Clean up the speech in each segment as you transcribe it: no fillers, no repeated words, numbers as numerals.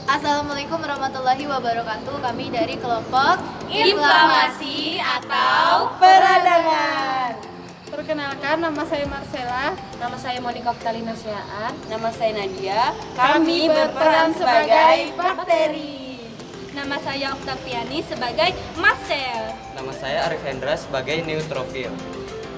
Assalamualaikum warahmatullahi wabarakatuh. Kami dari kelompok Inflamasi atau Peradangan. Perkenalkan, nama saya Marcella. Nama saya Monika Oktalina Syaan. Nama saya Nadia. Kami berperan sebagai bakteri. Nama saya Oktaviani sebagai Marcel. Nama saya Arif Hendra sebagai neutrofil.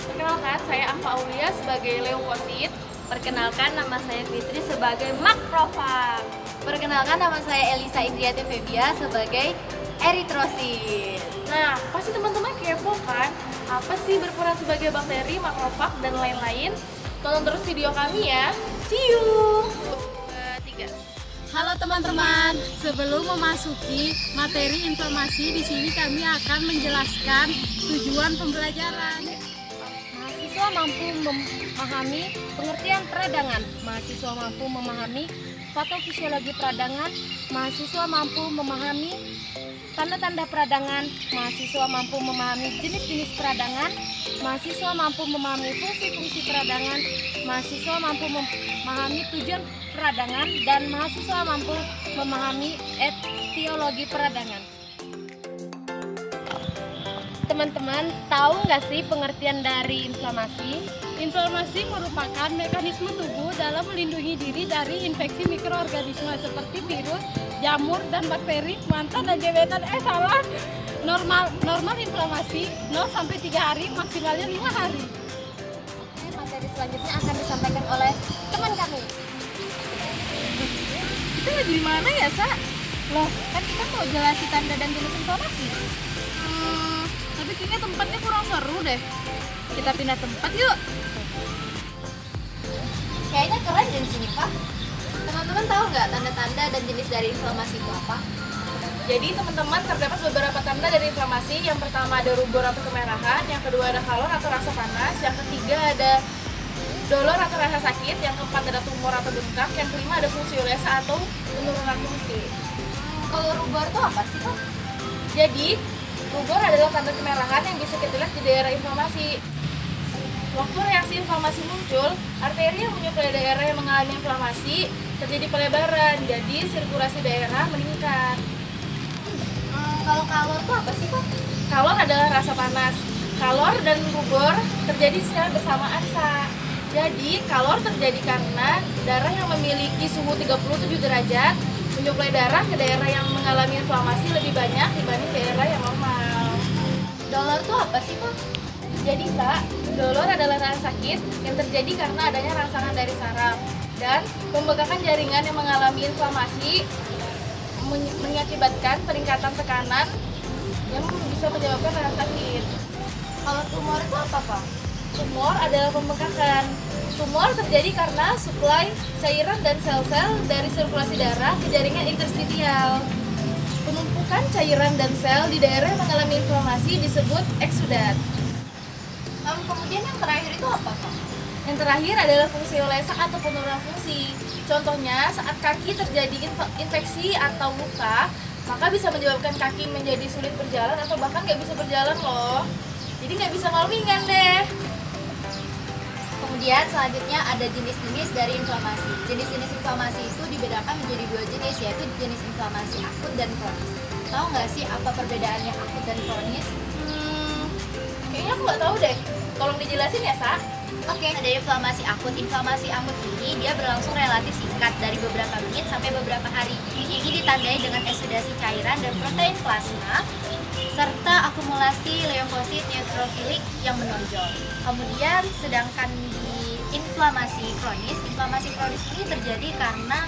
Perkenalkan, saya Amfa Aulia sebagai leukosit. Perkenalkan, nama saya Fitri sebagai makrofag. Perkenalkan, nama saya Elisa Indriati Febia sebagai eritrosit. Nah, pasti teman-teman kepo kan? Apa sih berperan sebagai bakteri, makrofag, dan lain-lain? Tonton terus video kami ya. See you. 3. Halo teman-teman, sebelum memasuki materi informasi di sini kami akan menjelaskan tujuan pembelajaran. Mahasiswa mampu memahami pengertian peradangan. Mahasiswa mampu memahami patofisiologi peradangan. Mahasiswa mampu memahami tanda-tanda peradangan. Mahasiswa mampu memahami jenis-jenis peradangan. Mahasiswa mampu memahami fungsi-fungsi peradangan. Mahasiswa mampu memahami tujuan peradangan, dan mahasiswa mampu memahami etiologi peradangan. Teman-teman, tahu nggak sih pengertian dari inflamasi? Inflamasi merupakan mekanisme tubuh dalam melindungi diri dari infeksi mikroorganisme seperti virus, jamur, dan bakteri. Mantan dan gebetan, salah. Normal inflamasi 0 sampai 3 hari, maksimalnya 5 hari. Materi selanjutnya akan disampaikan oleh teman kami. Kita lagi di mana ya, Sa? Loh, kan kita mau jelasin tanda dan jenis inflamasi. Tapi kayaknya tempatnya kurang seru deh. Kita pindah tempat yuk. Kayaknya keren di sini, Pak. Teman-teman tahu nggak tanda-tanda dan jenis dari inflamasi itu apa? Jadi teman-teman, terdapat beberapa tanda dari inflamasi. Yang pertama ada rubor atau kemerahan, yang kedua ada kalor atau rasa panas, yang ketiga ada dolor atau rasa sakit, yang keempat ada tumor atau bengkak, yang kelima ada fungsi ulesa atau penurunan fungsi. Kalau rubor itu apa sih, Pak? Jadi rubor adalah tanda kemerahan yang bisa kita lihat di daerah inflamasi. Waktu reaksi inflamasi muncul, arteri yang menyuplai daerah yang mengalami inflamasi terjadi pelebaran, jadi sirkulasi daerah meningkat. Kalau kalor itu apa sih, Pak? Kalor adalah rasa panas. Kalor dan rubor terjadi secara bersamaan, Sa. Jadi, kalor terjadi karena darah yang memiliki suhu 37 derajat menyuplai darah ke daerah yang mengalami inflamasi lebih banyak dibanding daerah yang normal. Dolor itu apa sih, Pak? Jadi, Sa, dolor adalah rasa sakit yang terjadi karena adanya rangsangan dari saraf. Dan pembekakan jaringan yang mengalami inflamasi mengakibatkan peningkatan tekanan yang bisa menyebabkan rasa sakit. Kalau tumor itu apa, Pak? Tumor adalah pembekakan. Tumor terjadi karena suplai cairan dan sel-sel dari sirkulasi darah ke jaringan interstitial. Penumpukan cairan dan sel di daerah yang mengalami inflamasi disebut eksudat. Kemudian yang terakhir itu apa, Pak? Yang terakhir adalah fungsi ulesa atau penurunan fungsi. Contohnya, saat kaki terjadi infeksi atau luka, maka bisa menyebabkan kaki menjadi sulit berjalan atau bahkan nggak bisa berjalan loh. Jadi nggak bisa ngalmingan deh. Kemudian selanjutnya ada jenis-jenis dari inflamasi. Jenis-jenis inflamasi itu dibedakan menjadi 2 jenis, yaitu jenis inflamasi akut dan kronis. Tahu nggak sih apa perbedaannya akut dan kronis? Kayaknya aku nggak tahu deh. Tolong dijelasin ya, Sa. Oke, ada inflamasi akut. Inflamasi akut ini dia berlangsung relatif singkat, dari beberapa menit sampai beberapa hari. Ini ditandai dengan eksudasi cairan dan protein plasma serta akumulasi leukosit neutrofilik yang menonjol. Kemudian sedangkan di inflamasi kronis ini terjadi karena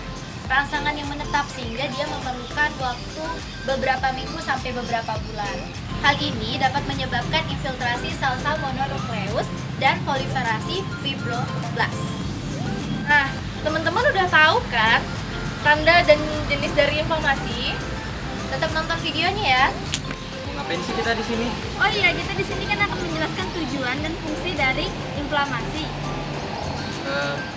rangsangan yang menetap sehingga dia memerlukan waktu beberapa minggu sampai beberapa bulan. Hal ini dapat menyebabkan infiltrasi sel-sel mononukleus dan proliferasi fibroblast. Nah, teman-teman udah tahu kan tanda dan jenis dari inflamasi? Tetap nonton videonya ya. Ngapain sih kita di sini? Oh iya, kita di sini kan akan menjelaskan tujuan dan fungsi dari inflamasi.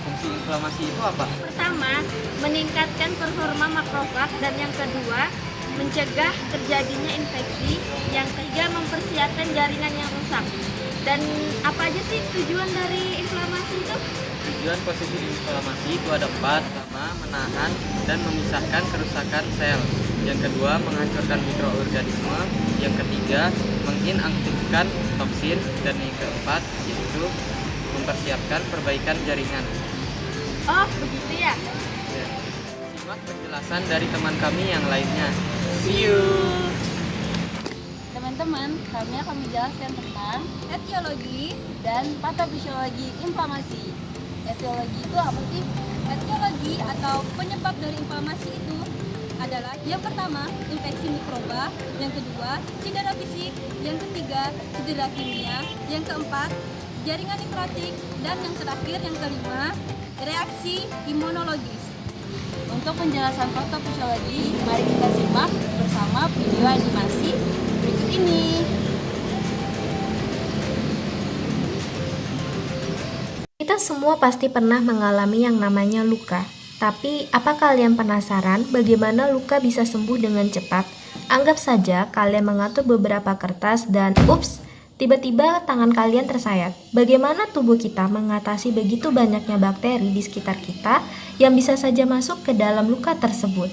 Fungsi inflamasi itu apa? Pertama, meningkatkan performa makrofag, dan yang kedua, mencegah terjadinya infeksi. Yang ketiga, mempersiapkan jaringan yang rusak. Dan apa aja sih tujuan dari inflamasi itu? Tujuan posisi inflamasi itu ada 4. Pertama, menahan dan memisahkan kerusakan sel. Yang kedua, menghancurkan mikroorganisme. Yang ketiga, menginaktifkan toksin. Dan yang keempat, yaitu mempersiapkan perbaikan jaringan. Oh, begitu ya? Ya. Simak penjelasan dari teman kami yang lainnya. See you! Teman-teman, kami akan menjelaskan tentang etiologi dan patofisiologi inflamasi. Etiologi itu apa sih? Etiologi atau penyebab dari inflamasi itu adalah yang pertama infeksi mikroba, yang kedua cedera fisik, yang ketiga cedera kimia, yang keempat jaringan nefrotik, dan yang terakhir yang kelima reaksi imunologis. Untuk penjelasan patofisiologi, mari kita simak bersama video animasi berikut ini. Kita semua pasti pernah mengalami yang namanya luka. Tapi, apa kalian penasaran bagaimana luka bisa sembuh dengan cepat? Anggap saja kalian mengatur beberapa kertas dan ups, tiba-tiba tangan kalian tersayat. Bagaimana tubuh kita mengatasi begitu banyaknya bakteri di sekitar kita yang bisa saja masuk ke dalam luka tersebut?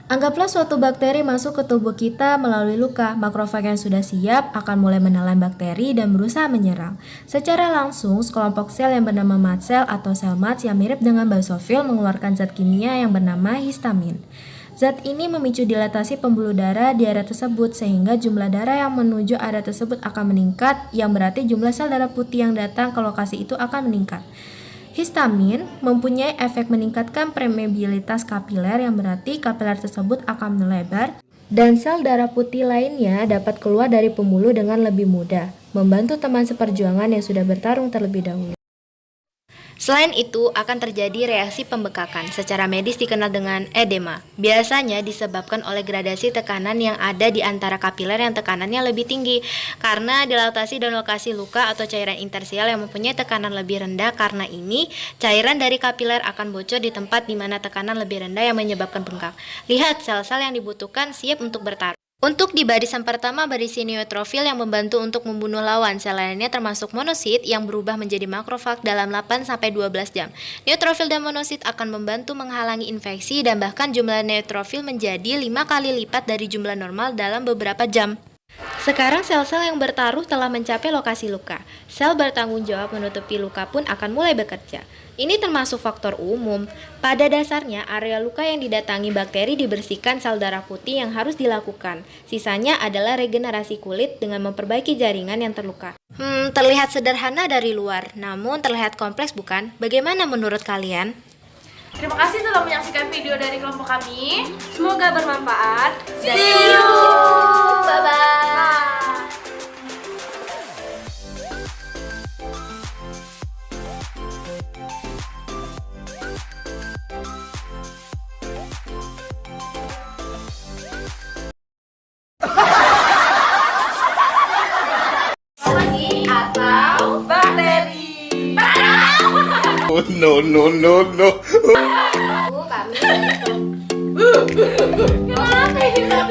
Anggaplah suatu bakteri masuk ke tubuh kita melalui luka. Makrofag yang sudah siap akan mulai menelan bakteri dan berusaha menyerang. Secara langsung, sekelompok sel yang bernama mast cell atau sel mast yang mirip dengan basofil mengeluarkan zat kimia yang bernama histamin. Zat ini memicu dilatasi pembuluh darah di area tersebut sehingga jumlah darah yang menuju area tersebut akan meningkat, yang berarti jumlah sel darah putih yang datang ke lokasi itu akan meningkat. Histamin mempunyai efek meningkatkan permeabilitas kapiler, yang berarti kapiler tersebut akan melebar dan sel darah putih lainnya dapat keluar dari pembuluh dengan lebih mudah, membantu teman seperjuangan yang sudah bertarung terlebih dahulu. Selain itu, akan terjadi reaksi pembekakan, secara medis dikenal dengan edema. Biasanya disebabkan oleh gradasi tekanan yang ada di antara kapiler yang tekanannya lebih tinggi, karena dilatasi dan lokasi luka atau cairan interstisial yang mempunyai tekanan lebih rendah. Karena ini, cairan dari kapiler akan bocor di tempat di mana tekanan lebih rendah yang menyebabkan bengkak. Lihat, sel-sel yang dibutuhkan siap untuk bertarung. Untuk di barisan pertama berisi neutrofil yang membantu untuk membunuh lawan. Sel lainnya termasuk monosit yang berubah menjadi makrofag dalam 8-12 jam. Neutrofil dan monosit akan membantu menghalangi infeksi dan bahkan jumlah neutrofil menjadi 5 kali lipat dari jumlah normal dalam beberapa jam. Sekarang sel-sel yang bertaruh telah mencapai lokasi luka. Sel bertanggung jawab menutupi luka pun akan mulai bekerja. Ini termasuk faktor umum. Pada dasarnya, area luka yang didatangi bakteri dibersihkan sel darah putih yang harus dilakukan. Sisanya adalah regenerasi kulit dengan memperbaiki jaringan yang terluka. Terlihat sederhana dari luar, namun terlihat kompleks bukan? Bagaimana menurut kalian? Terima kasih telah menyaksikan video dari kelompok kami. Semoga bermanfaat. See you! Bye-bye. Lagi atau Bakteri. Oh, no, no, no, no. Kami kenapa ini?